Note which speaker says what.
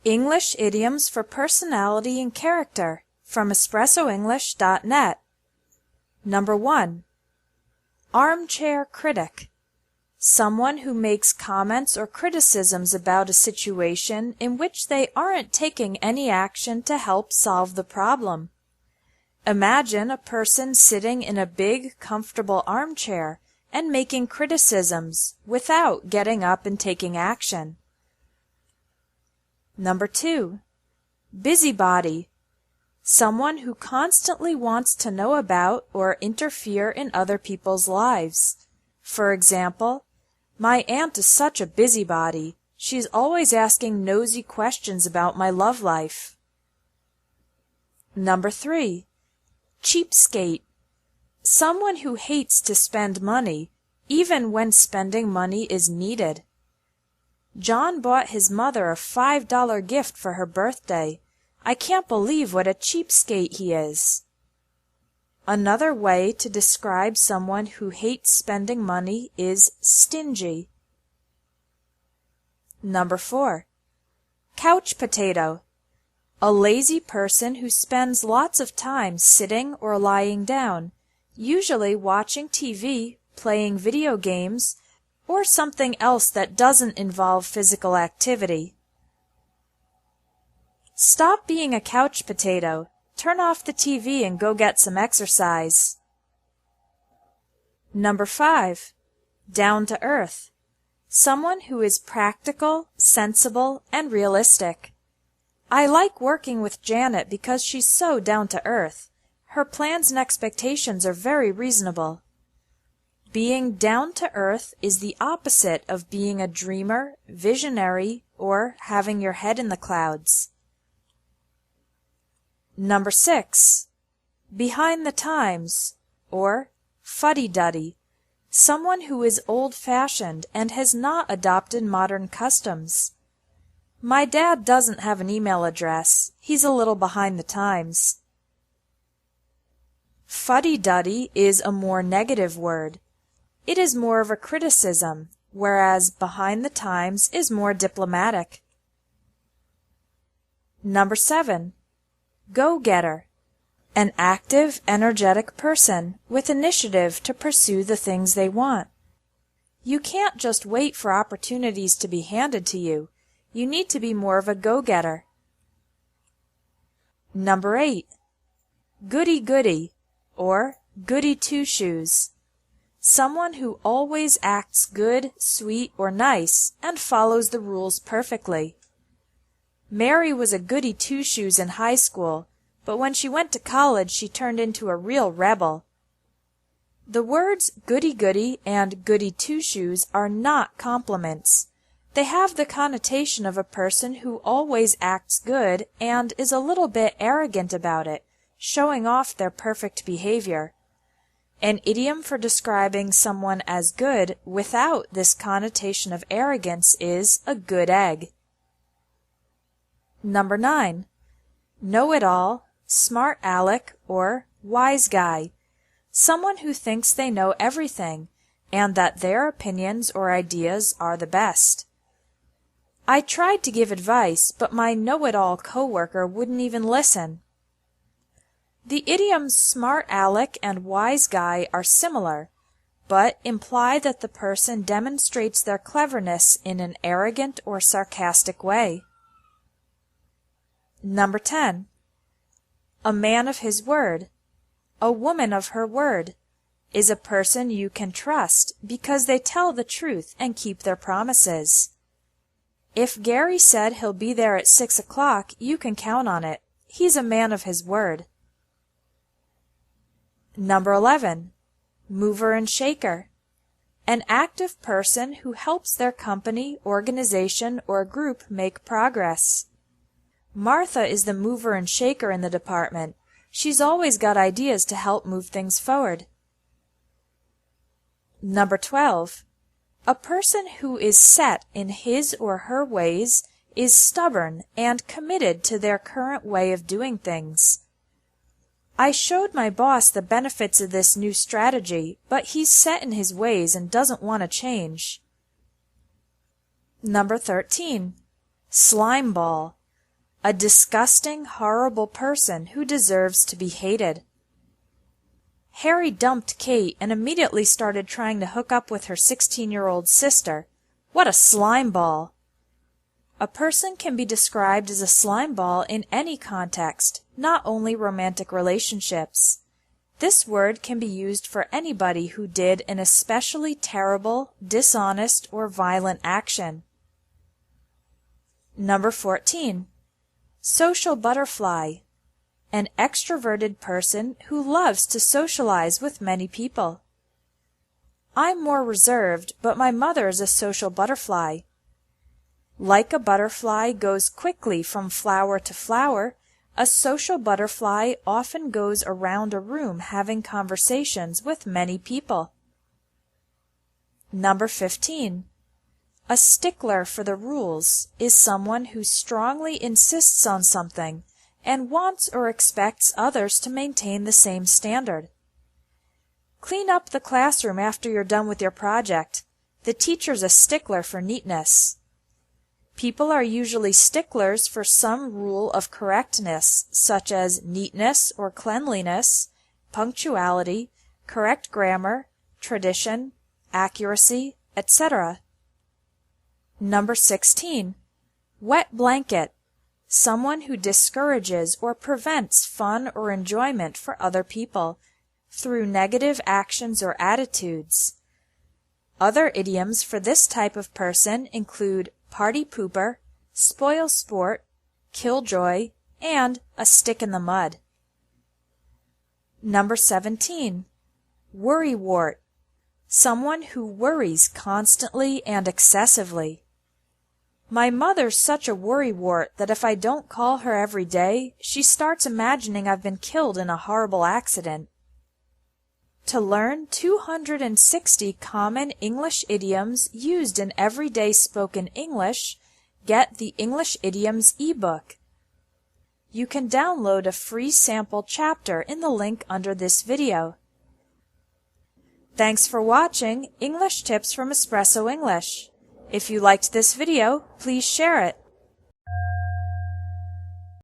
Speaker 1: English Idioms for Personality and Character from EspressoEnglish.net. Number 1. Armchair critic. Someone who makes comments or criticisms about a situation in which they aren't taking any action to help solve the problem. Imagine a person sitting in a big, comfortable armchair and making criticisms without getting up and taking action. Number 2. Busybody. Someone who constantly wants to know about or interfere in other people's lives. For example, my aunt is such a busybody. She's always asking nosy questions about my love life. Number 3. Cheapskate. Someone who hates to spend money, even when spending money is needed. John bought his mother a $5 gift for her birthday. I can't believe what a cheapskate he is. Another way to describe someone who hates spending money is stingy. Number 4. Couch potato. A lazy person who spends lots of time sitting or lying down, usually watching TV, playing video games, or something else that doesn't involve physical activity. Stop being a couch potato. Turn off the TV and go get some exercise. Number 5. Down to earth. Someone who is practical, sensible, and realistic. I like working with Janet because she's so down to earth. Her plans and expectations are very reasonable. Being down to earth is the opposite of being a dreamer, visionary, or having your head in the clouds. Number 6. Behind the times, or fuddy-duddy. Someone who is old-fashioned and has not adopted modern customs. My dad doesn't have an email address. He's a little behind the times. Fuddy-duddy is a more negative word. It is more of a criticism, whereas behind the times is more diplomatic. Number 7. Go-getter. An active, energetic person with initiative to pursue the things they want. You can't just wait for opportunities to be handed to you. You need to be more of a go-getter. Number 8. Goody-goody, or goody-two-shoes. Someone who always acts good, sweet, or nice and follows the rules perfectly. Mary was a goody-two-shoes in high school, but when she went to college she turned into a real rebel. The words goody-goody and goody-two-shoes are not compliments. They have the connotation of a person who always acts good and is a little bit arrogant about it, showing off their perfect behavior. An idiom for describing someone as good without this connotation of arrogance is a good egg. Number 9. Know-it-all, smart aleck, or wise guy. Someone who thinks they know everything and that their opinions or ideas are the best. I tried to give advice, but my know-it-all coworker wouldn't even listen. The idioms smart aleck and wise guy are similar, but imply that the person demonstrates their cleverness in an arrogant or sarcastic way. Number 10. A man of his word, a woman of her word, is a person you can trust because they tell the truth and keep their promises. If Gary said he'll be there at 6 o'clock, you can count on it. He's a man of his word. Number 11. Mover and shaker. An active person who helps their company, organization, or group make progress. Martha is the mover and shaker in the department. She's always got ideas to help move things forward. Number 12. A person who is set in his or her ways is stubborn and committed to their current way of doing things. I showed my boss the benefits of this new strategy, but he's set in his ways and doesn't want to change. Number 13. Slime ball. a disgusting, horrible person who deserves to be hated. Harry dumped Kate and immediately started trying to hook up with her 16-year-old sister. What a slime ball! A person can be described as a slime ball in any context, not only romantic relationships. This word can be used for anybody who did an especially terrible, dishonest, or violent action. Number 14. Social butterfly. An extroverted person who loves to socialize with many people. I'm more reserved, but my mother is a social butterfly. Like a butterfly goes quickly from flower to flower, a social butterfly often goes around a room having conversations with many people. Number 15. A stickler for the rules is someone who strongly insists on something and wants or expects others to maintain the same standard. Clean up the classroom after you're done with your project. The teacher's a stickler for neatness. People are usually sticklers for some rule of correctness, such as neatness or cleanliness, punctuality, correct grammar, tradition, accuracy, etc. Number 16. Wet blanket. Someone who discourages or prevents fun or enjoyment for other people through negative actions or attitudes. Other idioms for this type of person include party pooper, spoil sport, killjoy, and a stick in the mud. Number 17. Worrywart. Someone who worries constantly and excessively. My mother's such a worrywart that if I don't call her every day, she starts imagining I've been killed in a horrible accident. To learn 260 common English idioms used in everyday spoken English, get the English Idioms ebook. You can download a free sample chapter in the link under this video. Thanks for watching English Tips from Espresso English. If you liked this video, please share it.